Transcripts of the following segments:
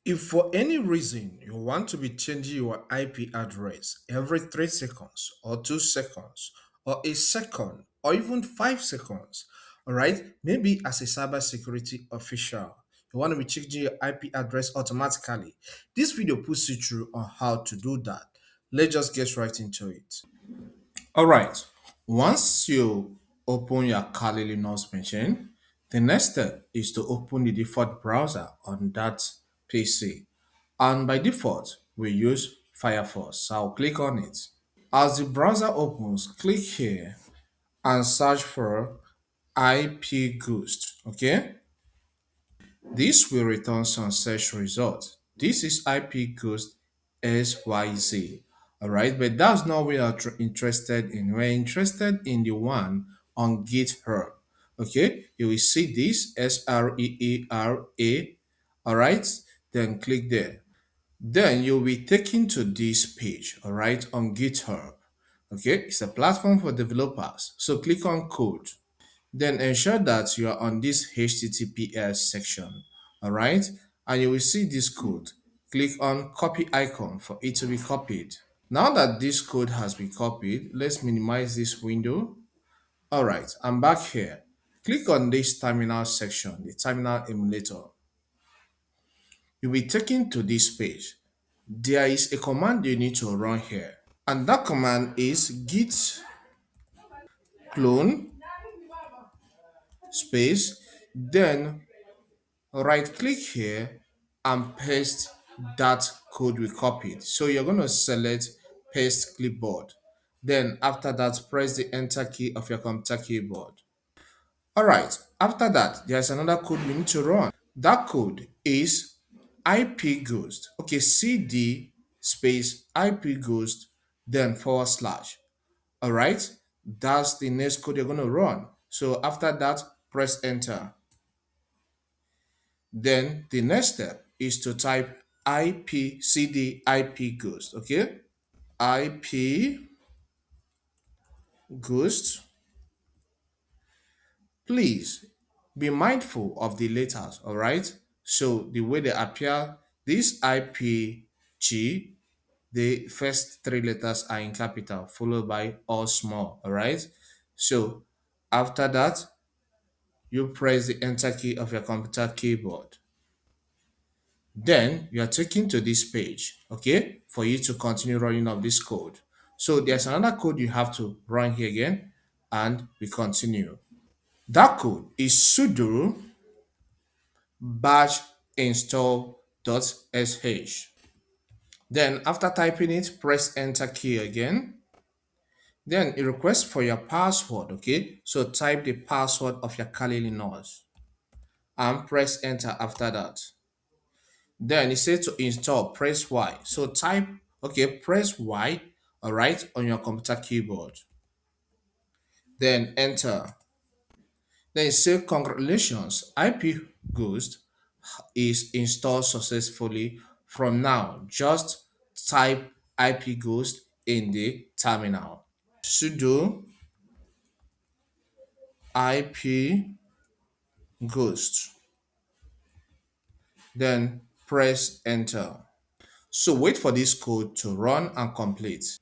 If for any reason you want to be changing your IP address every 3 seconds or 2 seconds or a second or even 5 seconds, all right, maybe as a cybersecurity official, you want to be changing your IP address automatically. This video puts you through on how to do that. Let's just get right into it. All right. Once you open your Kali Linux machine, the next step is to open the default browser on that PC. And by default, we use Firefox. So I'll click on it. As the browser opens, click here and search for IP Ghost. Okay. This will return some search results. This is IP Ghost SYZ. All right, but that's not what we are interested in. We're interested in the one on GitHub. Okay, you will see this SREERA. All right, then click there. Then you'll be taken to this page. All right, on GitHub. Okay, it's a platform for developers. So click on code. Then ensure that you are on this HTTPS section, all right? And you will see this code. Click on copy icon for it to be copied. Now that this code has been copied, let's minimize this window. All right, I'm back here. Click on this terminal section, the terminal emulator. You'll be taken to this page. There is a command you need to run here. And that command is git clone space, then right click here and paste that code we copied. So you're going to select paste clipboard. Then after that, press the enter key of your computer keyboard. All right, after that, there's another code we need to run. That code is IP ghost. Okay, cd space IP ghost, then forward slash. All right, that's the next code you're going to run. So after that, press enter. Then the next step is to type cd IP ghost, okay? IP ghost. Please be mindful of the letters, all right? So the way they appear, this IPG, the first 3 letters are in capital, followed by all small, all right? So after that, you press the enter key of your computer keyboard. Then you are taken to this page, okay, for you to continue running of this code. So there's another code you have to run here again, and we continue. That code is sudo bash install.sh. Then after typing it, press enter key again. Then it requests for your password, okay? So type the password of your Kali Linux and press enter after that. Then it says to install, press Y. So type, okay, press Y, all right, on your computer keyboard. Then enter. Then it says, congratulations, IP Ghost is installed successfully. From now, just type IP Ghost in the terminal. Sudo IP Ghost. Then press enter. So wait for this code to run and complete.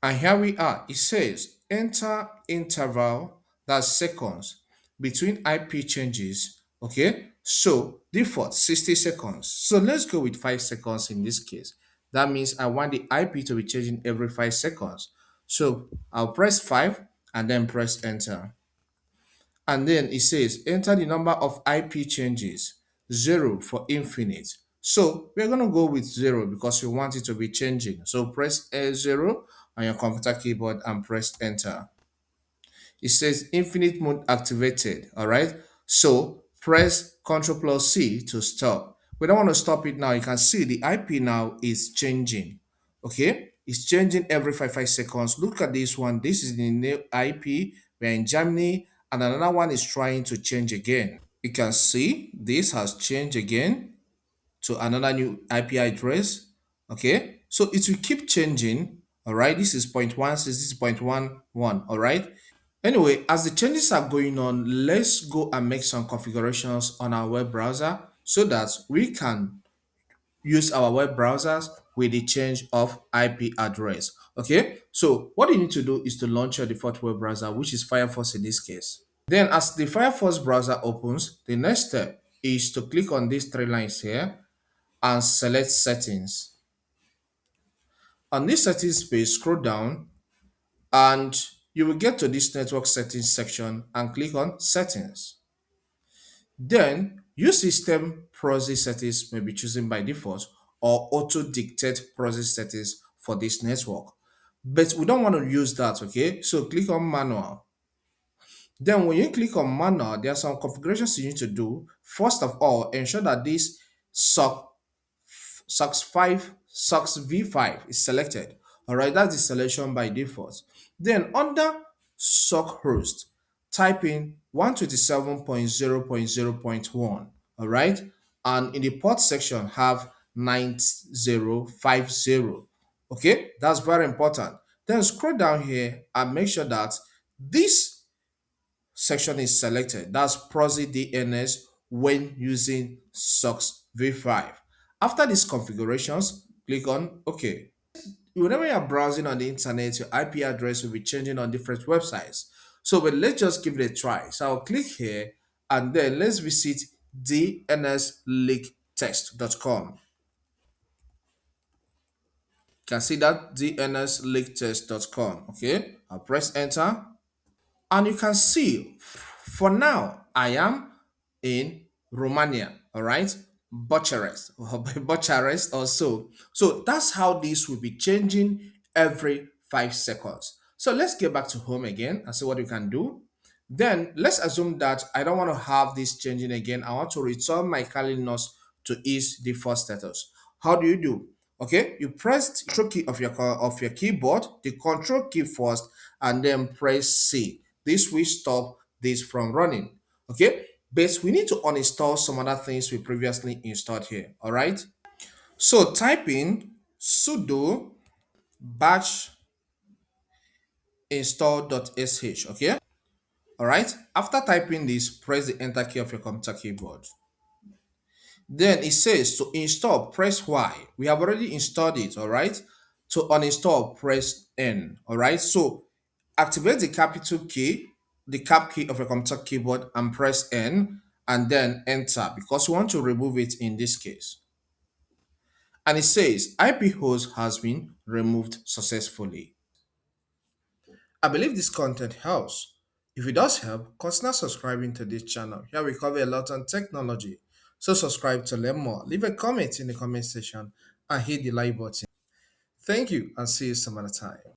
And here we are. It says enter interval, that's seconds, between IP changes. Okay, so default 60 seconds. So let's go with 5 seconds in this case. That means I want the IP to be changing every 5 seconds. So I'll press 5 and then press enter. And then it says enter the number of IP changes, 0 for infinite. So we're going to go with 0 because we want it to be changing. So press A0 on your computer keyboard and press enter. It says infinite mode activated. All right. So press Ctrl plus C to stop. We don't want to stop it now. You can see the IP now is changing. Okay. It's changing every 5 seconds. Look at this one. This is the new IP. We're in Germany, and another one is trying to change again. You can see this has changed again to another new IP address. Okay, so it will keep changing. All right, this is 0.16, this is 0.11. All right. Anyway, as the changes are going on, let's go and make some configurations on our web browser so that we can use our web browsers with the change of IP address. Okay, so what you need to do is to launch your default web browser, which is Firefox in this case. Then as the Firefox browser opens, the next step is to click on these three lines here and select settings. On this settings page, scroll down and you will get to this network settings section and click on settings. Then your system proxy settings may be chosen by default or auto dictate proxy settings for this network. But we don't want to use that, okay? So click on manual. Then when you click on manual, there are some configurations you need to do. First of all, ensure that this SOCKS V5 is selected. All right, that's the selection by default. Then under SOC host, type in 127.0.0.1. All right, and in the port section have 9050. Okay, that's very important. Then scroll down here and make sure that this section is selected. That's proxy DNS when using SOCKS V5. After these configurations, click on OK. Whenever you're browsing on the internet, your IP address will be changing on different websites. So but let's just give it a try. So I'll click here and then let's visit dnsleaktest.com. You can see that dnsleaktest.com. Okay, I'll press enter. And you can see for now I am in Romania, all right, Bucharest or Bucharest or so that's how this will be changing every 5 seconds. So let's get back to home again and see what you can do. Then let's assume that I don't want to have this changing again. I want to return my Kali NOS to its default status. How do you do? Okay, you press the control key of your keyboard, the control key first, and then press C. This will stop this from running. Okay, but we need to uninstall some other things we previously installed here. All right, so type in sudo batch install.sh. Okay, all right. After typing this, press the enter key of your computer keyboard. Then it says to install, press Y. We have already installed it, all right? To uninstall, press N, all right? So activate the capital key, the cap key of your computer keyboard and press N and then enter because we want to remove it in this case. And it says IP host has been removed successfully. I believe this content helps. If it does help, consider subscribing to this channel. Here we cover a lot on technology. So subscribe to learn more. Leave a comment in the comment section and hit the like button. Thank you and see you some other time.